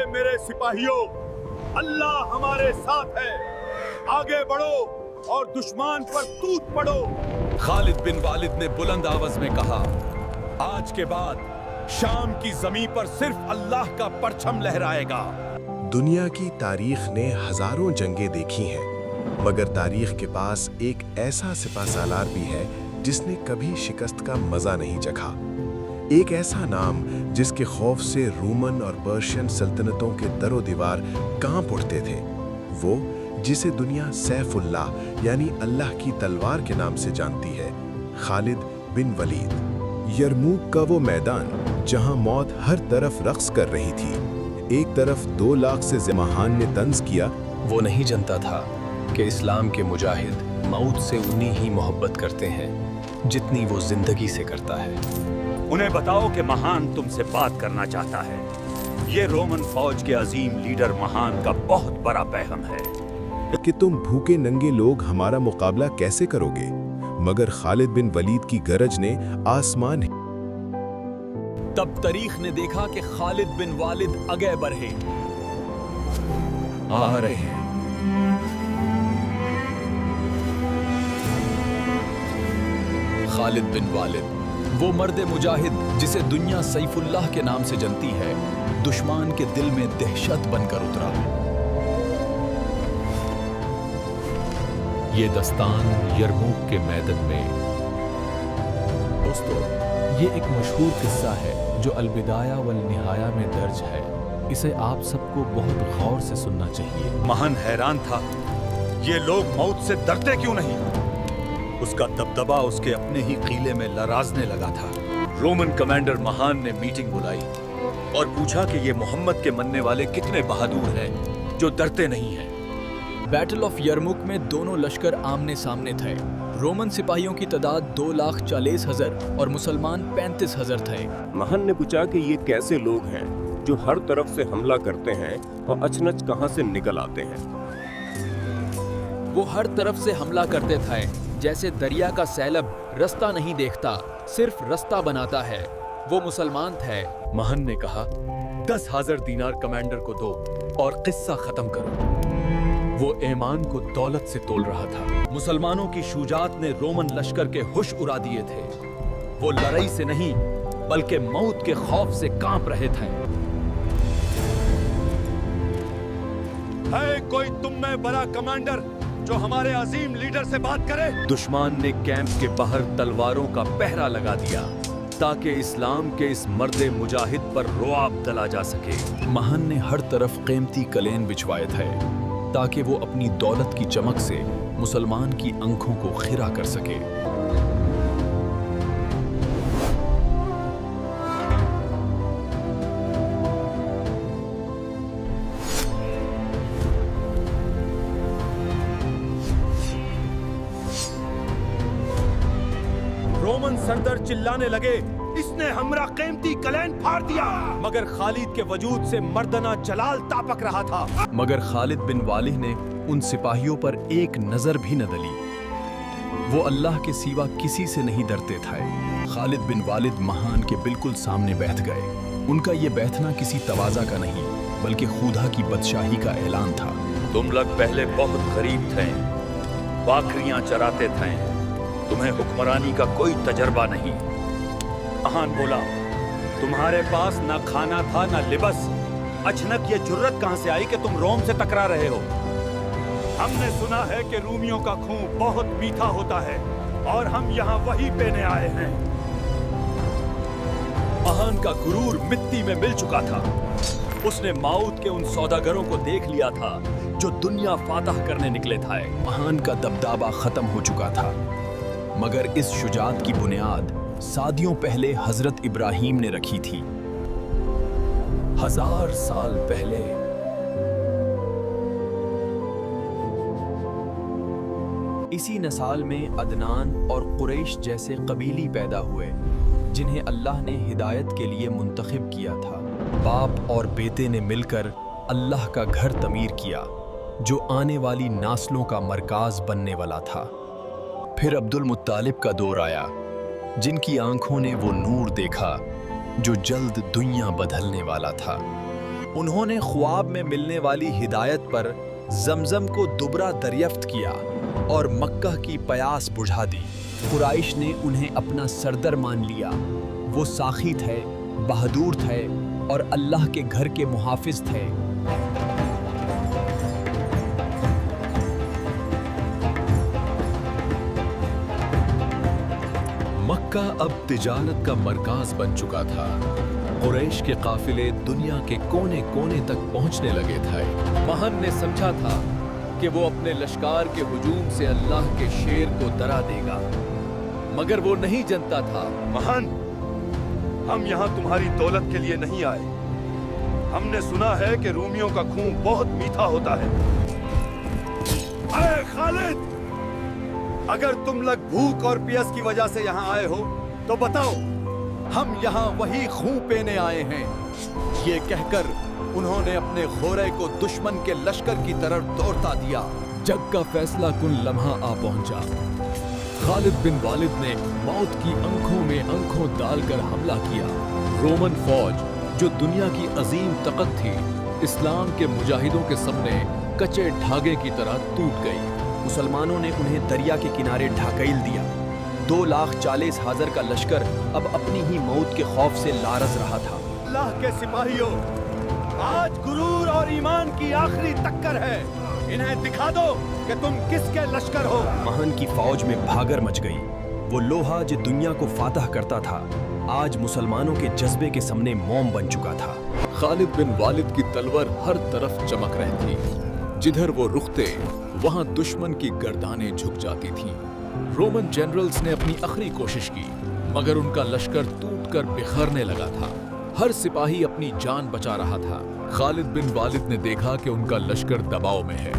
मेरे सिपाहियों, अल्लाह हमारे साथ है, आगे बढ़ो और दुश्मन पर टूट पड़ो। खालिद बिन वालिद ने बुलंद आवाज में कहा, आज के बाद शाम की जमीन पर सिर्फ अल्लाह का परचम लहराएगा। दुनिया की तारीख ने हजारों जंगें देखी हैं, मगर तारीख के पास एक ऐसा सिपाहसालार भी है जिसने कभी शिकस्त का मजा नहीं चखा। एक ऐसा नाम जिसके खौफ से रोमन और पर्शियन सल्तनतों के दरो दीवार कांप उठते थे, वो जिसे दुनिया सैफुल्लाह यानी अल्लाह की तलवार के नाम से जानती है, खालिद बिन वलीद। यरमूक का वो मैदान जहां मौत हर तरफ रक्स कर रही थी, एक तरफ 2 लाख से ज़माहान ने तंज किया। वो नहीं जानता था कि इस्लाम के मुजाहिद मौत से उतनी ही मोहब्बत करते हैं जितनी वो जिंदगी से करता है। उन्हें बताओ कि महान तुमसे बात करना चाहता है। ये रोमन फौज के अजीम लीडर महान का बहुत बड़ा पैगाम है कि तुम भूखे नंगे लोग हमारा मुकाबला कैसे करोगे। मगर खालिद बिन वलीद की गरज ने आसमान। तब तारीख ने देखा कि खालिद बिन वालिद आगे बढ़े, आ रहे हैं। खालिद बिन वालिद, वो मर्द मुजाहिद जिसे दुनिया सैफुल्लाह के नाम से जानती है, दुश्मन के दिल में दहशत बनकर उतरा। ये दस्तान यरमूक के मैदान में। दोस्तों, ये एक मशहूर किस्सा है जो अलबिदाया वल निहाया में दर्ज है। इसे आप सबको बहुत गौर से सुनना चाहिए। महान हैरान था, ये लोग मौत से डरते क्यों नहीं। उसका दबदबा उसके अपने ही किले में लराजने लगा था। रोमन कमांडर महान ने मीटिंग बुलाई और पूछा कि ये मोहम्मद के मनने वाले कितने बहादुर हैं जो डरते नहीं हैं। बैटल ऑफ यरमुक में दोनों लश्कर आमने सामने थे। रोमन सिपाहियों की तादाद 2,40,000 और मुसलमान 35,000 थे। महान ने पूछा कि ये कैसे लोग हैं जो हर तरफ से हमला करते हैं और अचनच कहां से निकल आते हैं। वो हर तरफ से हमला करते थे, जैसे दरिया का सैलब रास्ता नहीं देखता, सिर्फ रास्ता बनाता है। वो मुसलमान थे। महान ने कहा, 10,000 दीनार कमांडर को दो और किस्सा खत्म करो। वो ईमान को दौलत से तोल रहा था। मुसलमानों की शुजात ने रोमन लश्कर के होश उड़ा दिए थे। वो लड़ाई से नहीं बल्कि मौत के खौफ से कांप रहे थे। है कोई तुम में बड़ा कमांडर जो हमारे अजीम लीडर से बात करे। दुश्मन ने कैंप के बाहर तलवारों का पहरा लगा दिया ताकि इस्लाम के इस मर्दे मुजाहिद पर रुआब डला जा सके। महान ने हर तरफ कीमती कलेन बिछवाए थे ताकि वो अपनी दौलत की चमक से मुसलमान की आंखों को खिरा कर सके। रोमन सरदार चिल्लाने लगे, इसने हमरा कीमती कलैन फाड़ दिया। मगर खालिद के वजूद से मर्दना जलाल तापक रहा था। मगर खालिद बिन वालिद ने उन सिपाहियों पर एक नजर भी न डली। वो अल्लाह के सिवा किसी से नहीं डरते थे। खालिद बिन वालिद महान के बिल्कुल सामने बैठ गए। उनका ये बैठना किसी तवाज़ा का नहीं बल्कि खुदा की बदशाही का ऐलान था। तुम लोग पहले बहुत गरीब थे, बकरियां चराते थे, तुम्हें हुक्मरानी का कोई तजर्बा नहीं। महान बोला, तुम्हारे पास ना खाना था ना लिबास, अचानक ये जुर्रत कहां से आई कि तुम रोम से टकरा रहे हो। हमने सुना है कि रूमियों का खून बहुत मीठा होता है और हम यहाँ वही पीने आए हैं। महान का गुरूर मिट्टी में मिल चुका था। उसने मौत के उन सौदागरों को देख लिया था जो दुनिया फातह करने निकले थे। महान का दबदबा खत्म हो चुका था, मगर इस शुजात की बुनियाद सादियों पहले हजरत इब्राहिम ने रखी थी। 1000 साल पहले इसी नस्ल में अदनान और कुरैश जैसे कबीली पैदा हुए जिन्हें अल्लाह ने हिदायत के लिए मुंतखब किया था। बाप और बेटे ने मिलकर अल्लाह का घर तमीर किया जो आने वाली नस्लों का मरकाज बनने वाला था। फिर अब्दुल मुत्तालिब का दौर आया जिनकी आंखों ने वो नूर देखा जो जल्द दुनिया बदलने वाला था। उन्होंने ख्वाब में मिलने वाली हिदायत पर जमजम को दुबरा दरियाफ्त किया और मक्का की प्यास बुझा दी। कुरैश ने उन्हें अपना सरदर मान लिया। वो साखी थे, बहादुर थे और अल्लाह के घर के मुहाफिज थे। मक्का अब तिजारत का मरकाज बन चुका था। कुरैश के काफिले दुनिया के कोने कोने तक पहुंचने लगे थे। महन ने समझा था कि वो अपने लश्कार के हुजूम से अल्लाह के शेर को डरा देगा, मगर वो नहीं जानता था। महान, हम यहाँ तुम्हारी दौलत के लिए नहीं आए। हमने सुना है कि रूमियों का खून बहुत मीठा होता है। अरे खालिद, अगर तुम लोग भूख और प्यास की वजह से यहाँ आए हो तो बताओ। हम यहाँ वही खून पीने आए हैं। ये कहकर उन्होंने अपने घोड़े को दुश्मन के लश्कर की तरफ दौड़ता दिया। जग का फैसला कुन लम्हा आ पहुंचा। खालिद बिन वालिद ने मौत की आंखों में आंखों डालकर हमला किया। रोमन फौज, जो दुनिया की अजीम ताकत थी, इस्लाम के मुजाहिदों के सामने कच्चे धागे की तरह टूट गई। मुसलमानों ने उन्हें दरिया के किनारे ढकेल दिया। 2,40,000 का लश्कर अब अपनी ही मौत के खौफ से लारज रहा था। अल्लाह के सिपाहियों, आज गुरूर और ईमान की आखिरी टक्कर है। इन्हें दिखा दो कि तुम किसके लश्कर हो। महन की फौज में भागर मच गई। वो लोहा जो दुनिया को फातह करता था, आज मुसलमानों के जज्बे के सामने मोम बन चुका था। खालिद बिन वालिद की तलवार हर तरफ चमक रही थी। जिधर वो रुकते वहां दुश्मन की गर्दानें झुक जाती थीं। रोमन जनरल्स ने अपनी आखिरी कोशिश की, मगर उनका लश्कर टूटकर बिखरने लगा था। हर सिपाही अपनी जान बचा रहा था। खालिद बिन वालिद ने देखा कि उनका लश्कर दबाव में है।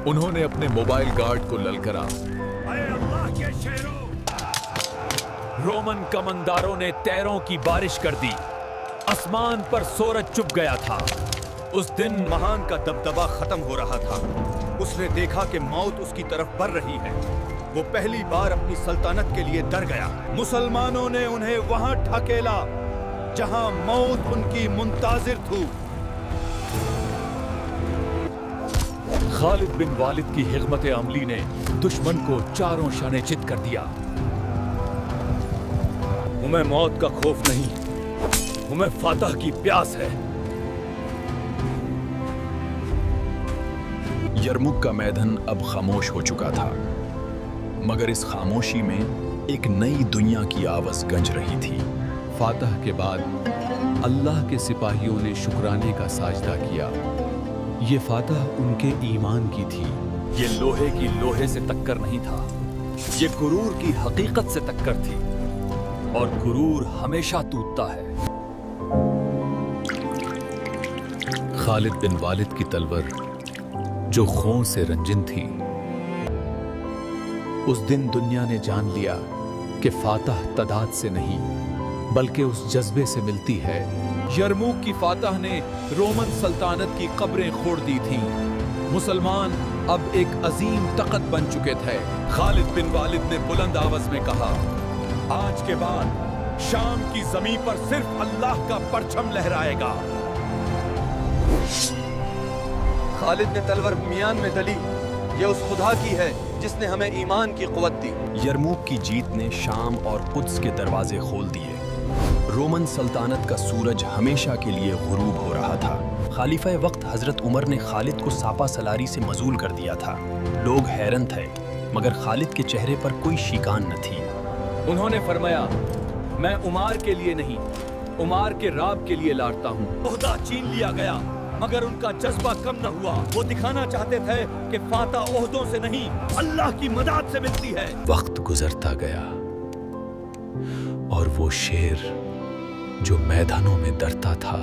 उन्होंने अपने मोबाइल गार्ड को ललकारा। अरे अल्लाह के शेरों! रोमन कमांडरों ने तैरों की बारिश कर दी। आसमान पर सूरज चुप गया था। उस दिन महान का दबदबा खत्म हो रहा था। उसने देखा कि मौत उसकी तरफ बढ़ रही है। वो पहली बार अपनी सल्तनत के लिए डर गया। मुसलमानों ने उन्हें वहां ढकेला जहां मौत उनकी मुंताजिर थी। खालिद बिन वालिद की हिकमत अमली ने दुश्मन को चारों शाने चित कर दिया। तुम्हें मौत का खौफ नहीं, तुम्हें फातह की प्यास है। यरमुक का मैदान अब खामोश हो चुका था, मगर इस खामोशी में एक नई दुनिया की आवाज गूंज रही थी। फातह के बाद अल्लाह के सिपाहियों ने शुक्राने का साजदा किया। ये फातह उनके ईमान की थी। ये लोहे की लोहे से टक्कर नहीं था, ये गुरूर की हकीकत से टक्कर थी, और गुरूर हमेशा टूटता है। खालिद बिन वालिद की तलवार जो खून से रंजिन थी, उस दिन दुनिया ने जान लिया कि फातह तादाद से नहीं बल्कि उस जज्बे से मिलती है। यरमुक की फातह ने रोमन सल्तनत की कब्रें खोड़ दी थीं। मुसलमान अब एक अजीम ताकत बन चुके थे। खालिद बिन वालिद ने बुलंद आवाज में कहा, आज के बाद शाम की जमीन पर सिर्फ अल्लाह का परचम लहराएगा। खालिद ने तलवार मियान में दली। ये उस खुदा की है जिसने हमें ईमान की कुव्वत दी। यरमुक की जीत ने शाम और कुद्स के दरवाजे खोल दिए। रोमन सल्तनत का सूरज हमेशा के लिए गुरूब हो रहा था। खालिफा वक्त हजरत उमर ने खालिद को सापा सलारी से मजूल कर दिया था। लोग हैरान थे, मगर खालिद के चेहरे पर कोई शिकान न थी। उन्होंने फरमाया, मैं उमार के लिए नहीं, उमार के राब के लिए लड़ता हूँ। ओहदा छीन लिया गया, मगर उनका जज्बा कम न हुआ। वो दिखाना चाहते थे कि फातह ओहदों से नहीं, अल्लाह की मदद से मिलती है। वक्त गुजरता गया और वो शेर जो मैदानों में डरता था